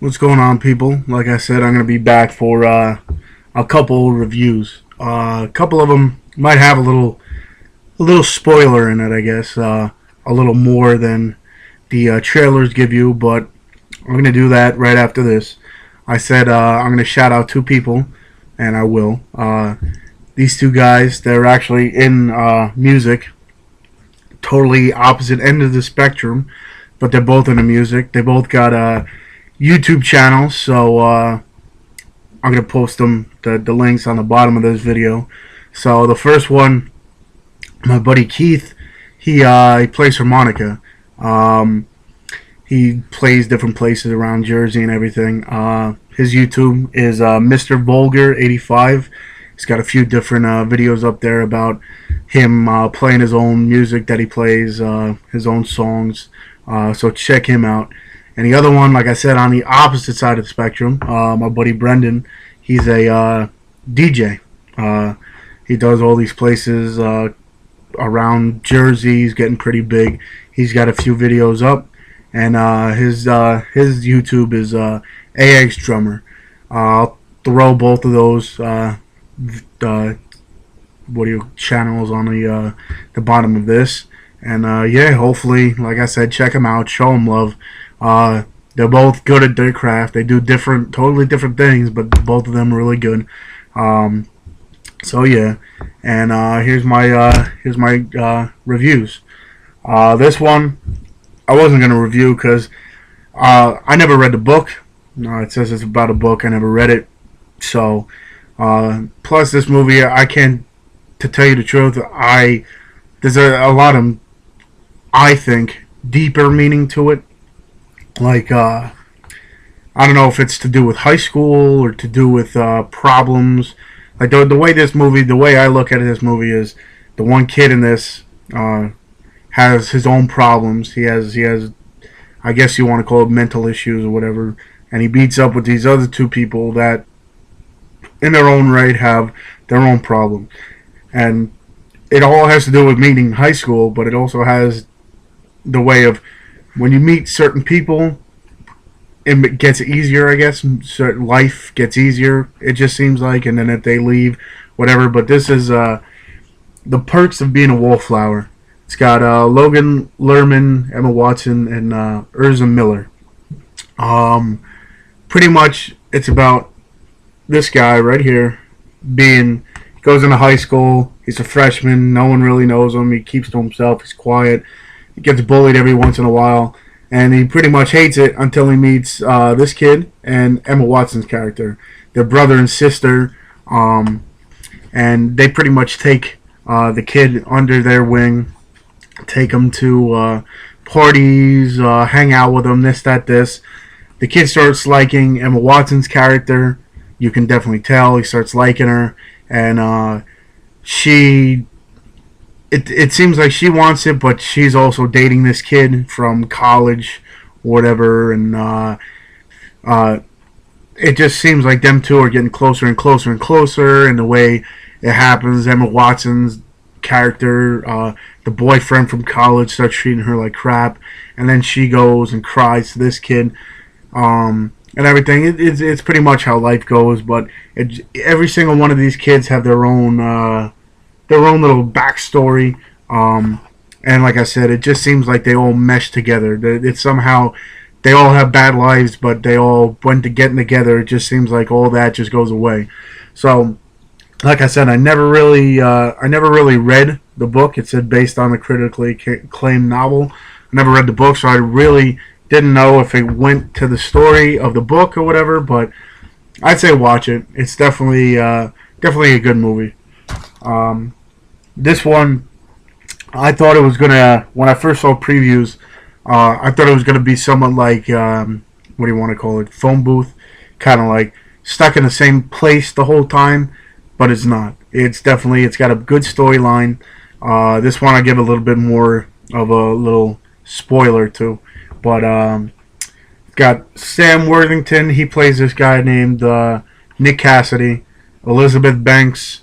What's going on, people? Like I said, I'm going to be back for a couple reviews. A couple of them might have a little spoiler in it, I guess. A little more than the trailers give you, but I'm going to do that right after this. I said I'm going to shout out two people, and I will. These two guys, they're actually in music, totally opposite end of the spectrum, but they're both into music. They both got YouTube channels, so I'm gonna post the links on the bottom of this video. So the first one, my buddy Keith, he plays harmonica. He plays different places around Jersey and everything. His YouTube is Mr. Vulgar 85. He's got a few different videos up there about him playing his own music that he plays, his own songs. So check him out. And the other one, like I said, on the opposite side of the spectrum, my buddy Brendan, he's a DJ. He does all these places around Jersey. He's getting pretty big. He's got a few videos up, and his YouTube is AX Drummer. I'll throw both of those channels on the bottom of this, and yeah, hopefully, like I said, check them out, show them love. They're both good at their craft. They do totally different things, but both of them are really good. So yeah, and here's my reviews. This one I wasn't gonna review because I never read the book. It says it's about a book. I never read it. So plus this movie, I can't. To tell you the truth, there's a lot of, I think, deeper meaning to it. Like, I don't know if it's to do with high school or to do with problems. Like, the way the way I look at this movie is the one kid in this has his own problems. He has, I guess you want to call it mental issues or whatever. And he beats up with these other two people that, in their own right, have their own problem. And it all has to do with meeting high school, but it also has the way of when you meet certain people, it gets easier, I guess. Certain life gets easier, it just seems like, and then if they leave, whatever. But this is the perks of being a wallflower. It's got Logan Lerman, Emma Watson, and Urza Miller. Pretty much, it's about this guy right here goes into high school. He's a freshman. No one really knows him. He keeps to himself. He's quiet. He gets bullied every once in a while, and he pretty much hates it until he meets this kid and Emma Watson's character. They're brother and sister, and they pretty much take the kid under their wing, take him to parties, hang out with him, this. The kid starts liking Emma Watson's character. You can definitely tell he starts liking her, and it seems like she wants it, but she's also dating this kid from college, whatever, and it just seems like them two are getting closer and closer and closer. And the way it happens, Emma Watson's character, the boyfriend from college, starts treating her like crap, and then she goes and cries to this kid, and everything. It's pretty much how life goes, but every single one of these kids have their own little backstory, and like I said, it just seems like they all mesh together. It's somehow they all have bad lives, but they all went to getting together. It just seems like all that just goes away. So, like I said, I never really read the book. It said based on a critically acclaimed novel. I never read the book, so I really didn't know if it went to the story of the book or whatever. But I'd say watch it. It's definitely a good movie. This one, I thought it was gonna, when I first saw previews, I thought it was gonna be somewhat like what do you want to call it, phone booth, kind of like stuck in the same place the whole time, but it's not. It's got a good storyline. This one I give a little bit more of a little spoiler to, but it's got Sam Worthington. He plays this guy named Nick Cassidy, Elizabeth Banks,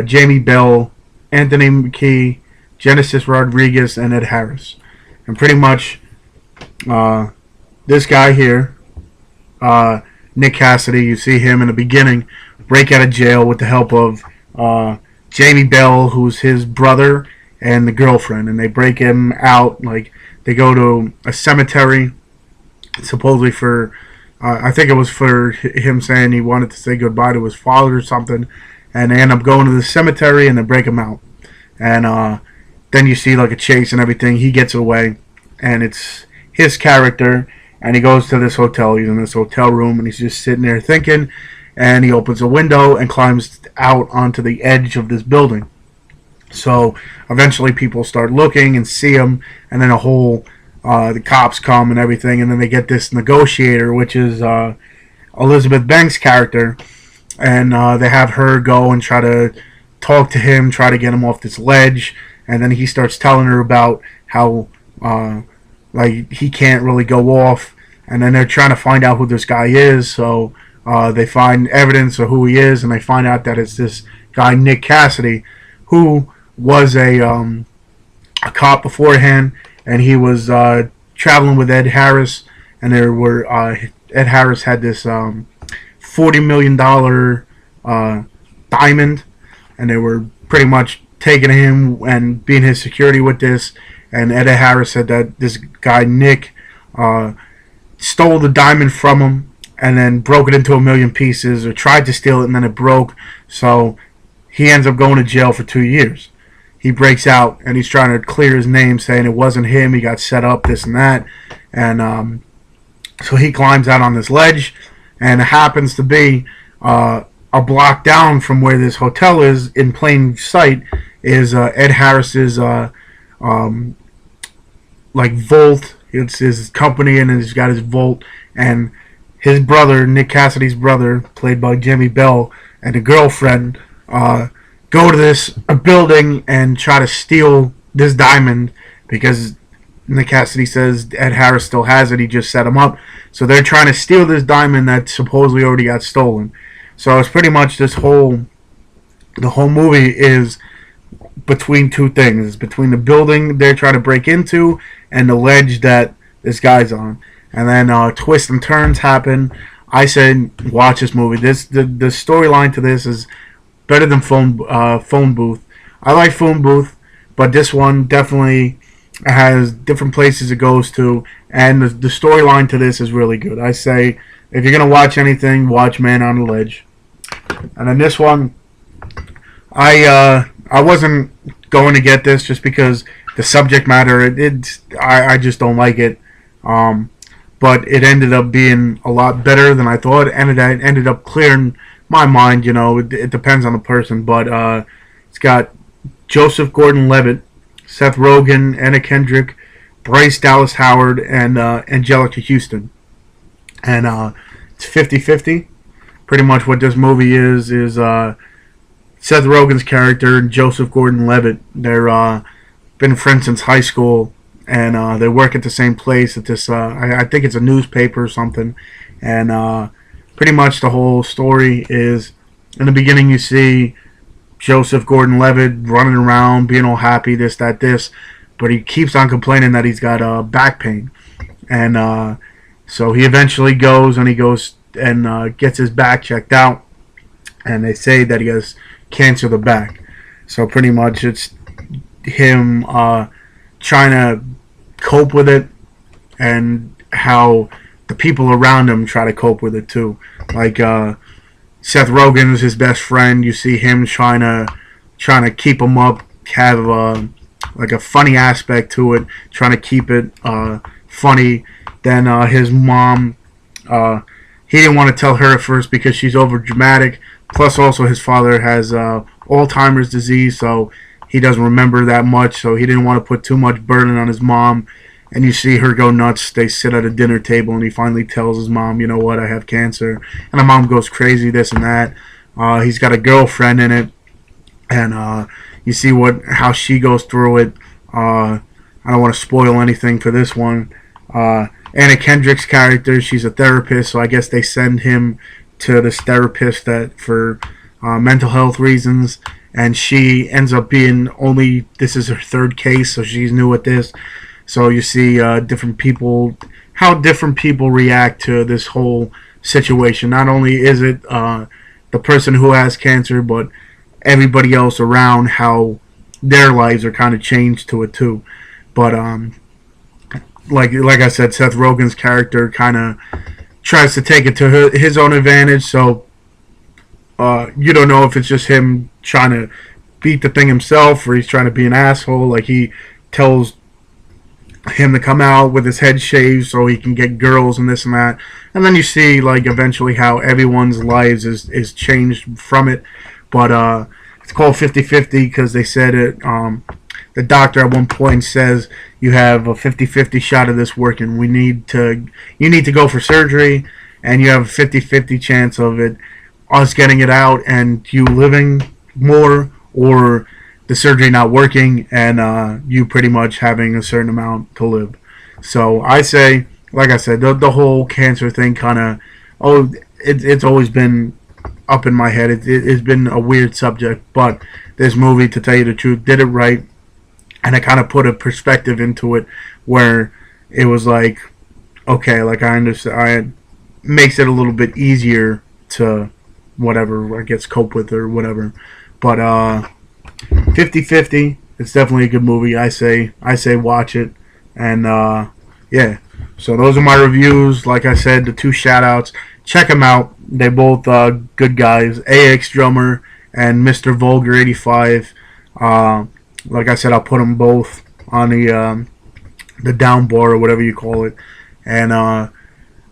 Jamie Bell, Anthony McKee, Genesis Rodriguez, and Ed Harris. And pretty much this guy here, Nick Cassidy. You see him in the beginning break out of jail with the help of Jamie Bell, who's his brother, and the girlfriend, and they break him out. Like, they go to a cemetery, supposedly for, I think it was for him saying he wanted to say goodbye to his father or something, and they end up going to the cemetery and they break him out, and then you see like a chase and everything. He gets away, and it's his character, and he goes to this hotel. He's in this hotel room, and he's just sitting there thinking, and he opens a window and climbs out onto the edge of this building. So eventually people start looking and see him, and then the cops come and everything, and then they get this negotiator, which is Elizabeth Banks' character, and they have her go and try to talk to him, try to get him off this ledge, and then he starts telling her about how like he can't really go off, and then they're trying to find out who this guy is. So they find evidence of who he is, and they find out that it's this guy Nick Cassidy, who was a cop beforehand, and he was traveling with Ed Harris, and there were Ed Harris had this $40 million diamond, and they were pretty much taking him and being his security with this. And Ed Harris said that this guy Nick stole the diamond from him and then broke it into a million pieces, or tried to steal it, and then it broke. So he ends up going to jail for 2 years. He breaks out and he's trying to clear his name, saying it wasn't him, he got set up, this and that. And so he climbs out on this ledge, and it happens to be a block down from where this hotel is, in plain sight, is Ed Harris's like vault. It's his company, and he's got his vault. And his brother, Nick Cassidy's brother, played by Jimmy Bell, and the girlfriend go to this building and try to steal this diamond, because Nick Cassidy says Ed Harris still has it, he just set him up. So they're trying to steal this diamond that supposedly already got stolen. So it's pretty much the whole movie is between two things. It's between the building they're trying to break into and the ledge that this guy's on. And then twists and turns happen. I said, watch this movie. The storyline to this is better than Phone Booth. I like Phone Booth, but this one definitely has different places it goes to, and the storyline to this is really good. I say, if you're gonna watch anything, watch Man on the Ledge. And then this one, I wasn't going to get this just because the subject matter, I just don't like it. But it ended up being a lot better than I thought, and it ended up clearing my mind. You know, it depends on the person, but it's got Joseph Gordon-Levitt, Seth Rogen, Anna Kendrick, Bryce Dallas Howard, and Angelica Houston. And it's 50-50. Pretty much what this movie is Seth Rogen's character and Joseph Gordon-Levitt. They're been friends since high school, and they work at the same place at this, I think it's a newspaper or something. And pretty much the whole story is, in the beginning you see Joseph Gordon-Levitt running around, being all happy, this, that, this, but he keeps on complaining that he's got back pain. And so he eventually goes and gets his back checked out, and they say that he has cancer of the back. So pretty much it's him trying to cope with it, and how the people around him try to cope with it too. Like Seth Rogen is his best friend. You see him trying to keep him up, have like a funny aspect to it, trying to keep it funny. Then his mom, he didn't want to tell her at first because she's over dramatic. Plus, also his father has Alzheimer's disease, so he doesn't remember that much. So he didn't want to put too much burden on his mom. And you see her go nuts. They sit at a dinner table, and he finally tells his mom, you know what, I have cancer. And the mom goes crazy, this and that. He's got a girlfriend in it, and you see how she goes through it. I don't want to spoil anything for this one. Anna Kendrick's character, she's a therapist, so I guess they send him to this therapist for mental health reasons. And she ends up being this is her third case, so she's new at this. So you see different people how different people react to this whole situation. Not only is it the person who has cancer, but everybody else around, how their lives are kind of changed to it too. But like I said, Seth Rogen's character kind of tries to take it to his own advantage. So you don't know if it's just him trying to beat the thing himself or he's trying to be an asshole. Like he tells him to come out with his head shaved so he can get girls and this and that. And then you see like eventually how everyone's lives is changed from it. But it's called 50-50 because they said it. The doctor at one point says you have a 50-50 shot of this working. You need to go for surgery, and you have a 50-50 chance of us getting it out and you living more, or the surgery not working and you pretty much having a certain amount to live. So I say, like I said, the whole cancer thing kind of, it's always been up in my head. It's been a weird subject, but this movie, to tell you the truth, did it right. And it kind of put a perspective into it where it was like, okay, like I understand, makes it a little bit easier to whatever, I guess, cope with or whatever. But 50-50, it's definitely a good movie. I say watch it. And yeah, so those are my reviews. Like I said, the two shoutouts, check them out. They're both good guys. AX Drummer and Mr. Vulgar 85. Like I said, I'll put them both on the down bar or whatever you call it. And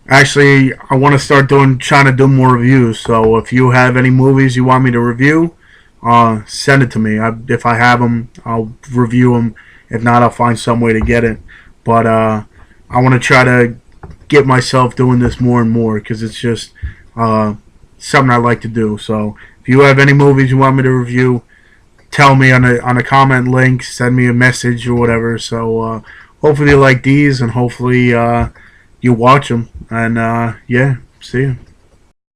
actually, I want to start trying to do more reviews. So if you have any movies you want me to review, send it to me. If I have them, I'll review them. If not, I'll find some way to get it. But I want to try to get myself doing this more and more because it's just something I like to do. So if you have any movies you want me to review, tell me on a comment link, send me a message or whatever. So hopefully you like these and hopefully you watch them. And yeah, see you.